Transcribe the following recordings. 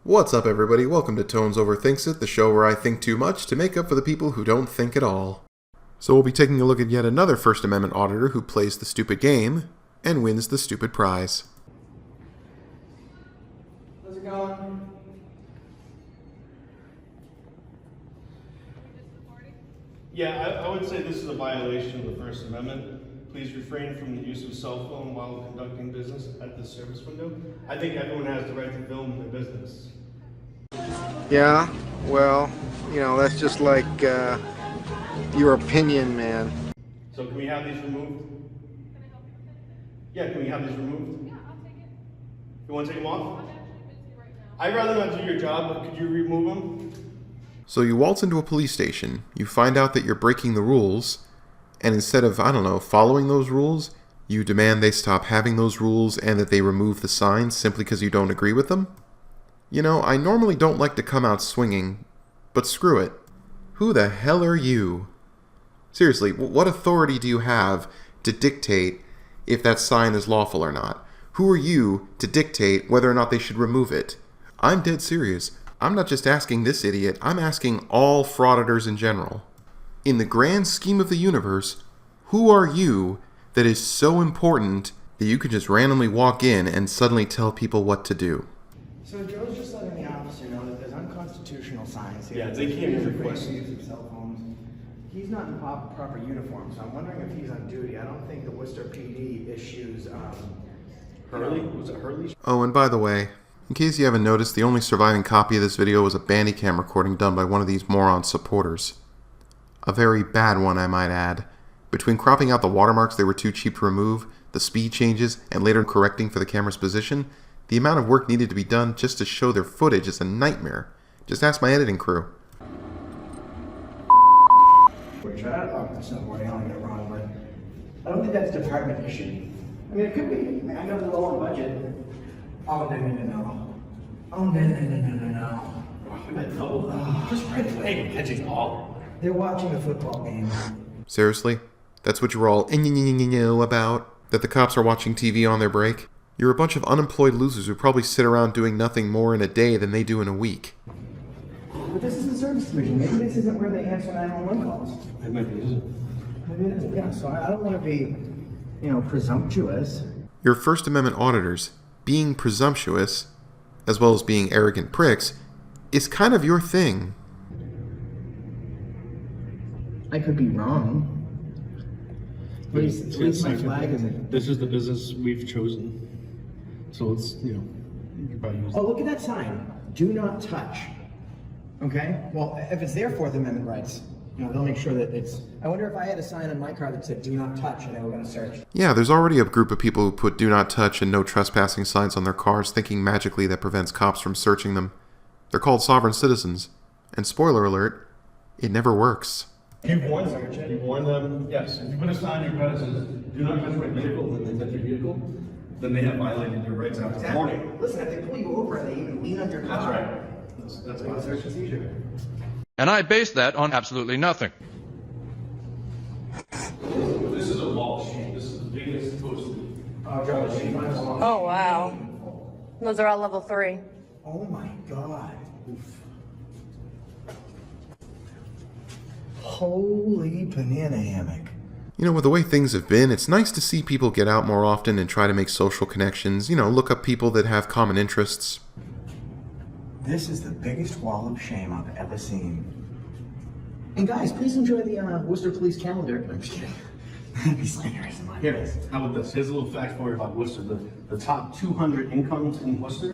What's up, everybody? Welcome to Tones Overthinks It, the show where I think too much to make up for the people who don't think at all. So we'll be taking a look at yet another First Amendment auditor who plays the stupid game and wins the stupid prize. How's it going? Yeah, I would say this is a violation of the First Amendment. Please refrain from the use of cell phone while conducting business at the service window. I think everyone has the right to film their business. Yeah, well, you know, that's just like your opinion, man. So can we have these removed? Yeah, can we have these removed? Yeah, I'll take it. You want to take them off? I'm actually busy right now. I'd rather not do your job, but could you remove them? So you waltz into a police station, you find out that you're breaking the rules, and instead of, following those rules, you demand they stop having those rules and that they remove the signs simply because you don't agree with them? You know, I normally don't like to come out swinging, but screw it. Who the hell are you? Seriously, what authority do you have to dictate if that sign is lawful or not? Who are you to dictate whether or not they should remove it? I'm dead serious. I'm not just asking this idiot, I'm asking all frauditors in general. In the grand scheme of the universe, who are you that is so important that you could just randomly walk in and suddenly tell people what to do? So Joe's just letting the officer know that there's unconstitutional signs here. Yeah, they can't request the use of cell phones. He's not in proper uniform, so I'm wondering if he's on duty. I don't think the Worcester PD issues, Hurley? Was it Hurley? Oh, and by the way, in case you haven't noticed, the only surviving copy of this video was a Bandicam recording done by one of these moron supporters. A very bad one, I might add. Between cropping out the watermarks they were too cheap to remove, the speed changes, and later correcting for the camera's position, the amount of work needed to be done just to show their footage is a nightmare. Just ask my editing crew. which that's not wording, I don't get it wrong, but I don't think that's department issue. I mean, it could be. I mean, I know they're low on budget. Oh, no. Oh, no. Just right away, catching all. They're watching the football game. Seriously? That's what you were all about? That the cops are watching TV on their break? You're a bunch of unemployed losers who probably sit around doing nothing more in a day than they do in a week. But this is the service division. Maybe this isn't where they answer 911 calls. It might be, isn't it? Maybe it isn't. Yeah, so I don't want to be, presumptuous. Your First Amendment auditors, being presumptuous, as well as being arrogant pricks, is kind of your thing. I could be wrong. At least my flag isn't. This is the business we've chosen. So it's, you can probably use Oh, look at that sign. Do not touch. Okay? Well, if it's their Fourth Amendment rights, they'll make sure that it's... I wonder if I had a sign on my car that said, do not touch, and they were going to search. Yeah, there's already a group of people who put do not touch and no trespassing signs on their cars thinking magically that prevents cops from searching them. They're called sovereign citizens. And spoiler alert, it never works. You warn them. You warn them. Yes. If you put a sign in your car that says, do not touch my vehicle, and they touch your vehicle, then they have violated your rights after the warning. Listen, if they pull you over and they even lean on your car... That's right. That's a search and seizure. And I base that on absolutely nothing. This is a wall sheet. This is the biggest post. Oh, wow. Those are all level 3. Oh my God. Holy banana hammock. With the way things have been, it's nice to see people get out more often and try to make social connections, look up people that have common interests. This is the biggest wall of shame I've ever seen. And guys, please enjoy the Worcester Police calendar. I'm just kidding. Be slanderous in my Here, face. how about this? Here's a little fact for you about Worcester. The top 200 incomes in Worcester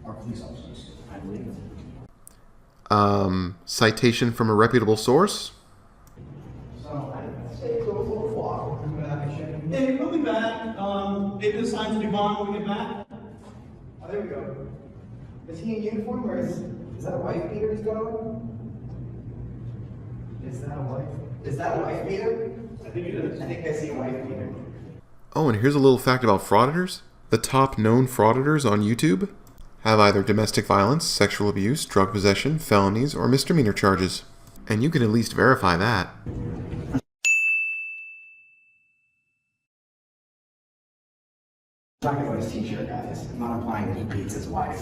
are police officers. I believe it. Citation from a reputable source? So, I'd say go for a walk. Hey, we'll be back. Maybe the signs will be gone when we get back. Oh, there we go. Is he in uniform or is that a wife beater he's got on? Is that a wife beater? I think it is. I think I see a wife beater. Oh, and here's a little fact about frauditors. The top known frauditors on YouTube have either domestic violence, sexual abuse, drug possession, felonies, or misdemeanor charges. And you can at least verify that. Talking about his t-shirt, guys. I'm not implying that he beats his wife.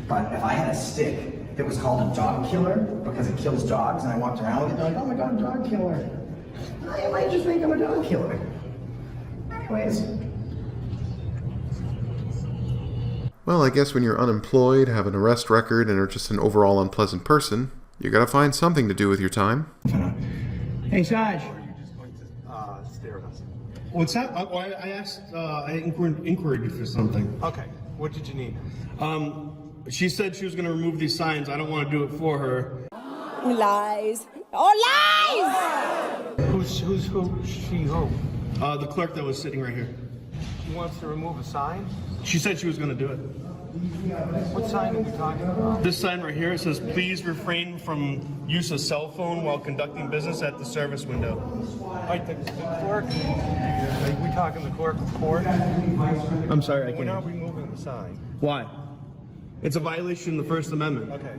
But if I had a stick that was called a dog killer because it kills dogs, and I walked around with it, they're like, oh my god, dog killer. I might just think I'm a dog killer. Anyways. Well, I guess when you're unemployed, have an arrest record, and are just an overall unpleasant person, you gotta find something to do with your time. Hey, Sarge. What's that? I asked, I inquired you for something. Okay, what did you need? She said she was going to remove these signs. I don't want to do it for her. Lies. Oh, lies! Who's who? She who? The clerk that was sitting right here. She wants to remove a sign? She said she was going to do it. What sign are we talking about? This sign right here, it says, please refrain from use of cell phone while conducting business at the service window. Right, the clerk? Are we talking the clerk of court? I'm sorry, We're not removing the sign. Why? It's a violation of the First Amendment. Okay.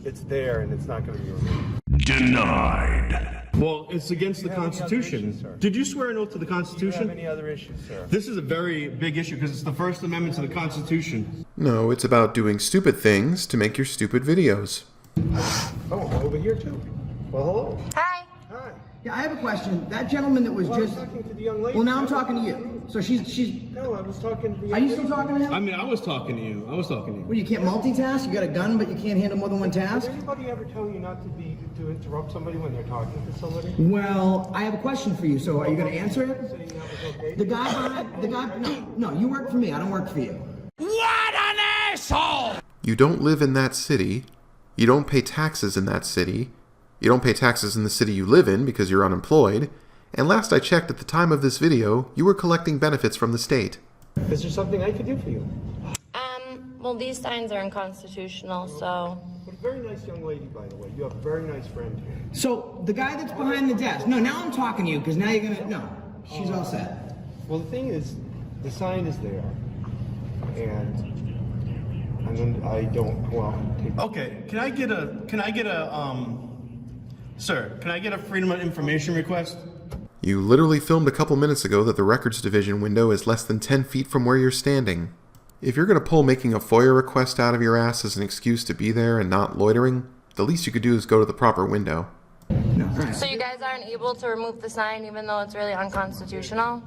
It's there and it's not going to be removed. Denied. Well, it's against the Do you have any other Constitution. issues, sir? Did you swear an oath to the Do you have Constitution? any other issues, sir? This is a very big issue because it's the First Amendment to the Constitution. No, it's about doing stupid things to make your stupid videos. Oh, over here too. Well, hello. Hi. Hi. Yeah, I have a question. That gentleman that was Well, I was just... talking to the young lady. Well, now I'm talking to you. So she's... No, I was talking to the young Are you lady. still talking to him? I mean, I was talking to you. Well, you can't multitask? You got a gun, but you can't handle more than one task? Did anybody ever tell you not to interrupt somebody when they're talking to somebody? Well, I have a question for you. So are you going to answer it? Saying that was okay? The guy, no, you work for me. I don't work for you. What an asshole! You don't live in that city. You don't pay taxes in that city. You don't pay taxes in the city you live in because you're unemployed. And last I checked, at the time of this video, you were collecting benefits from the state. Is there something I could do for you? Well, these signs are unconstitutional, so. What a very nice young lady, by the way. You have a very nice friend here. So the guy that's behind the desk. No, now I'm talking to you because now you're going to... No, she's all set. Well, the thing is, the sign is there, and I don't go out and take. Okay, can I get a sir, can I get a Freedom of Information request? You literally filmed a couple minutes ago that the records division window is less than 10 feet from where you're standing. If you're going to pull making a FOIA request out of your ass as an excuse to be there and not loitering, the least you could do is go to the proper window. No, all right. So you guys aren't able to remove the sign even though it's really unconstitutional?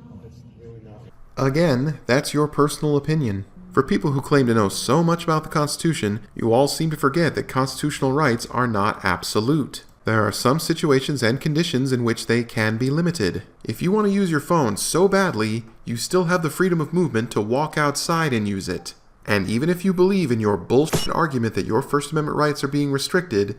Again, that's your personal opinion. For people who claim to know so much about the Constitution, you all seem to forget that constitutional rights are not absolute. There are some situations and conditions in which they can be limited. If you want to use your phone so badly, you still have the freedom of movement to walk outside and use it. And even if you believe in your bullshit argument that your First Amendment rights are being restricted,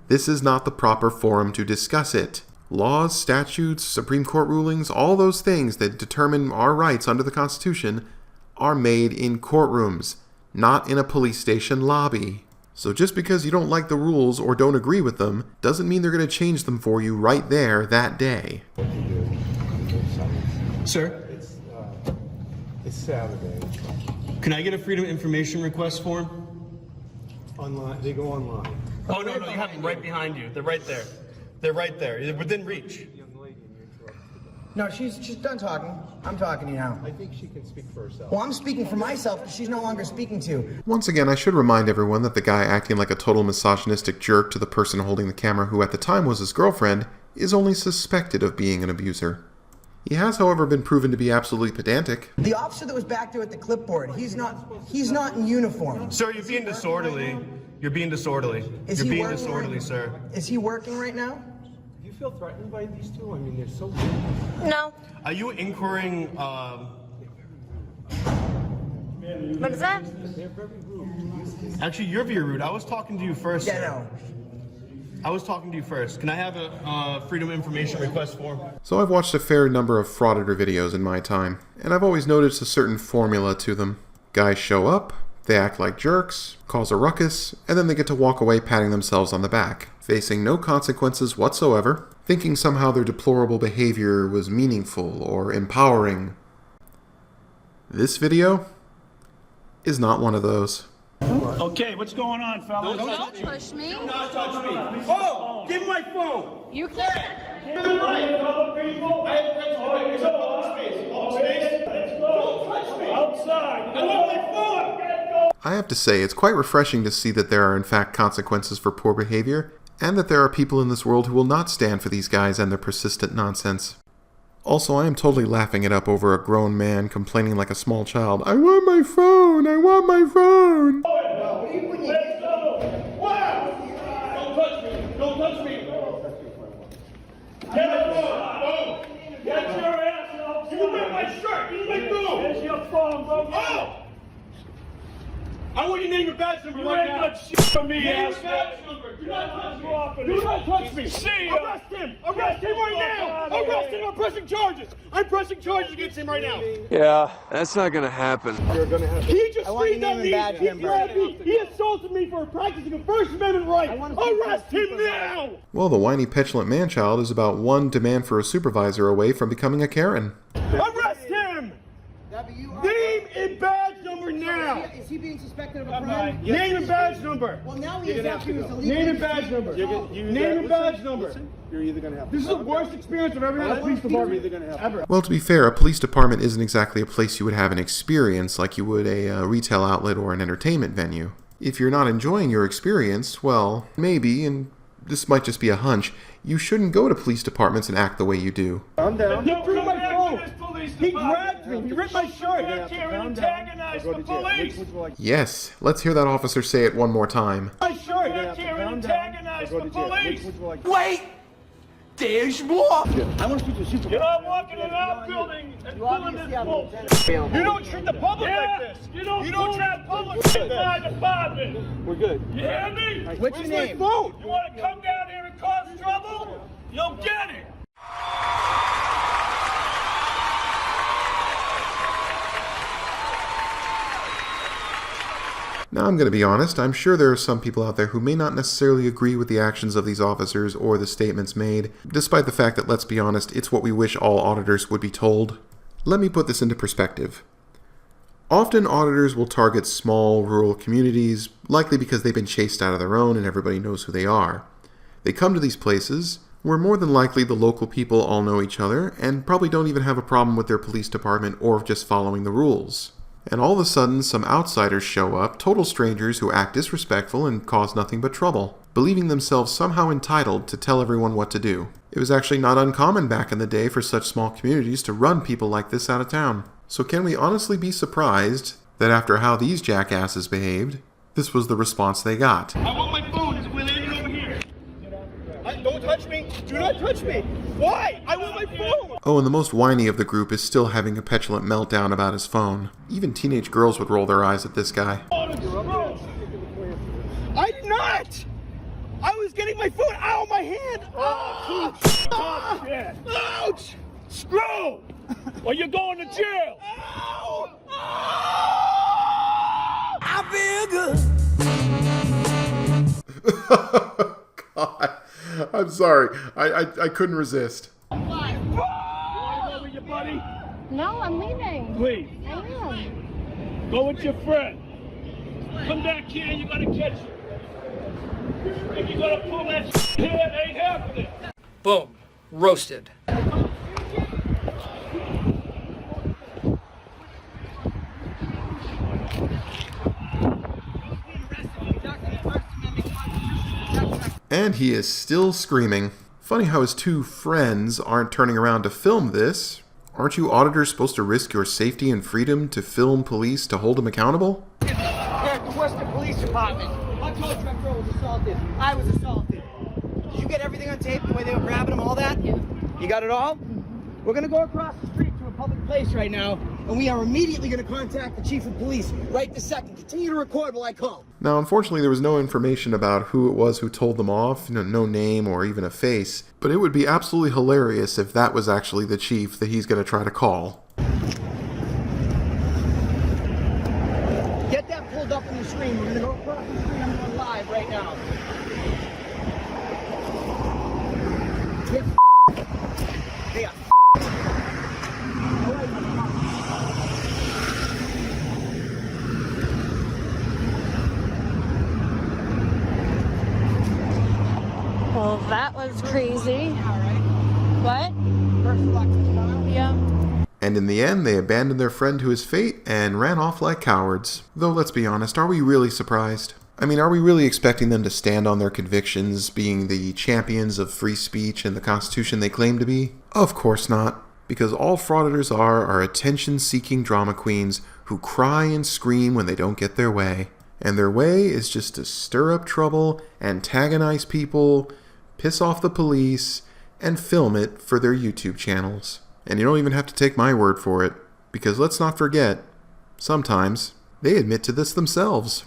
this is not the proper forum to discuss it. Laws, statutes, Supreme Court rulings, all those things that determine our rights under the Constitution are made in courtrooms, not in a police station lobby. So just because you don't like the rules or don't agree with them, doesn't mean they're going to change them for you right there that day. Sir, It's Saturday. can I get a Freedom of Information request form? Online, they go online. Oh, no, you have them right behind you. They're right there. They're right there. They're within reach. Young lady, and you interrupted. No, she's done talking. I'm talking to you now. I think she can speak for herself. Well, I'm speaking for myself because she's no longer speaking to. Once again, I should remind everyone that the guy acting like a total misogynistic jerk to the person holding the camera, who at the time was his girlfriend, is only suspected of being an abuser. He has, however, been proven to be absolutely pedantic. The officer that was back there at the clipboard, he's not in uniform. Sir, you're being disorderly. You're being disorderly. Is You're he being working disorderly, right- sir. Is he working right now? Do you feel threatened by these two? I mean, they're so. No. Are you inquiring, What is that? They're very rude. actually, you're very rude. I was talking to you first, Yeah, sir. no. I was talking to you first. Can I have a Freedom of Information request form? So I've watched a fair number of Frauditor videos in my time, and I've always noticed a certain formula to them. Guys show up, they act like jerks, cause a ruckus, and then they get to walk away patting themselves on the back, facing no consequences whatsoever, thinking somehow their deplorable behavior was meaningful or empowering. This video is not one of those. Okay, what's going on, fellas? Don't push me. Not touch me. Oh, give me my phone. You can't. Give me my phone. I have friends who are in public space. Public space. Don't touch me. outside. I want my phone. I have to say, it's quite refreshing to see that there are in fact consequences for poor behavior, and that there are people in this world who will not stand for these guys and their persistent nonsense. Also, I am totally laughing it up over a grown man complaining like a small child, "I want my phone! I want my phone!" Let's go. Wow. Don't touch me. Don't touch me. Get your phone. Get your ass off. You ripped my shirt. You ripped my phone. Here's your phone, bro. Oh! I want you to name your badge number You right ain't now. got shit for me, Name your ass. badge number. Do not touch me. Do Do not touch me. See ya. Arrest him. Arrest him right now. Arrest him. I'm pressing charges. I'm pressing charges against him right now. Yeah, that's not gonna happen. He just want screamed your at name me. and badge He number. grabbed me. He assaulted me for practicing a First Amendment right. Arrest him now. Well, the whiny petulant man-child is about one demand for a supervisor away from becoming a Karen. Arrest him. Name and badge number now. Is he being suspected of a crime? Name and badge number. Well, now he is asking us to leave. Name and badge number. Name and badge number. You're either gonna have. This is the worst experience I've ever had at a police department. Ever. Well, to be fair, a police department isn't exactly a place you would have an experience like you would a retail outlet or an entertainment venue. If you're not enjoying your experience, well, maybe, and this might just be a hunch, you shouldn't go to police departments and act the way you do. Calm down. He threw my phone. Police He department. grabbed me. He ripped my shirt. Back here and antagonize the police. Yes, let's hear that officer say it one more time. My shirt. Back here and antagonize the police. Wait! There's more! I want to speak to the supervisor. You're not walking in our building and pulling this bullshit. You don't treat the public Yeah, like this. you don't treat treat the public in like this. my department. We're good. You hear me? What's your Where's name? my phone? You want to come down here and cause trouble? You'll get it. Now, I'm going to be honest, I'm sure there are some people out there who may not necessarily agree with the actions of these officers or the statements made, despite the fact that, let's be honest, it's what we wish all auditors would be told. Let me put this into perspective. Often auditors will target small, rural communities, likely because they've been chased out of their own and everybody knows who they are. They come to these places where more than likely the local people all know each other and probably don't even have a problem with their police department or just following the rules. And all of a sudden, some outsiders show up, total strangers who act disrespectful and cause nothing but trouble, believing themselves somehow entitled to tell everyone what to do. It was actually not uncommon back in the day for such small communities to run people like this out of town. So can we honestly be surprised that after how these jackasses behaved, this was the response they got? I want my phone. It's related over here. Don't touch me. Do not touch me. Why? I want my phone. Oh, and the most whiny of the group is still having a petulant meltdown about his phone. Even teenage girls would roll their eyes at this guy. I did not. I was getting my phone out of my hand. Oh, shit. Ouch. Screw! Or you're going to jail. Ow. I feel good. God, I'm sorry. I couldn't resist. You want to go with your buddy? No, I'm leaving. Please. I am. Go with your friend. Come back here and you're going to catch it. If you're going to pull that shit here, it ain't happening. Boom. Roasted. And he is still screaming. Funny how his two friends aren't turning around to film this. Aren't you auditors supposed to risk your safety and freedom to film police to hold them accountable? Here at the Worcester Police Department. My contract girl was assaulted. I was assaulted. Did you get everything on tape, the way they were grabbing him, all that? Yeah. You got it all? We're gonna go across the street to a public place right now, and we are immediately gonna contact the chief of police right this second. Continue to record while I call. Now, unfortunately, there was no information about who it was who told them off, no name or even a face, but it would be absolutely hilarious if that was actually the chief that he's going to try to call. Get that pulled up on the screen. We're gonna go across the street. I'm going live right now. Get they are Well, that was crazy. What? first luck tomorrow. Yeah. And in the end, they abandoned their friend to his fate and ran off like cowards. Though let's be honest, are we really surprised? I mean, are we really expecting them to stand on their convictions, being the champions of free speech and the Constitution they claim to be? Of course not. Because all frauditors are attention-seeking drama queens who cry and scream when they don't get their way. And their way is just to stir up trouble, antagonize people, piss off the police, and film it for their YouTube channels. And you don't even have to take my word for it, because let's not forget, sometimes they admit to this themselves.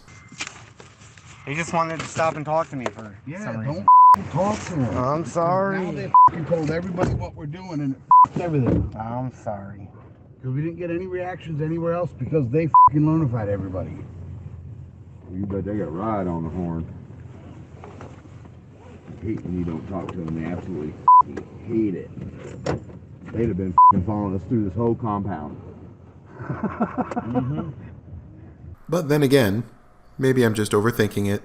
He just wanted to stop and talk to me for some reason. Don't talk to him. I'm sorry. Now they told everybody what we're doing and it everything. I'm sorry. Because we didn't get any reactions anywhere else because they notified everybody. You bet they got a ride on the horn. I hate when you don't talk to them. They absolutely hate it. They'd have been following us through this whole compound. But then again, maybe I'm just overthinking it.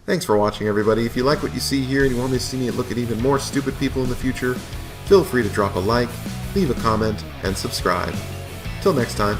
Thanks for watching, everybody. If you like what you see here and you want me to see me look at even more stupid people in the future, feel free to drop a like, leave a comment, and subscribe. Till next time.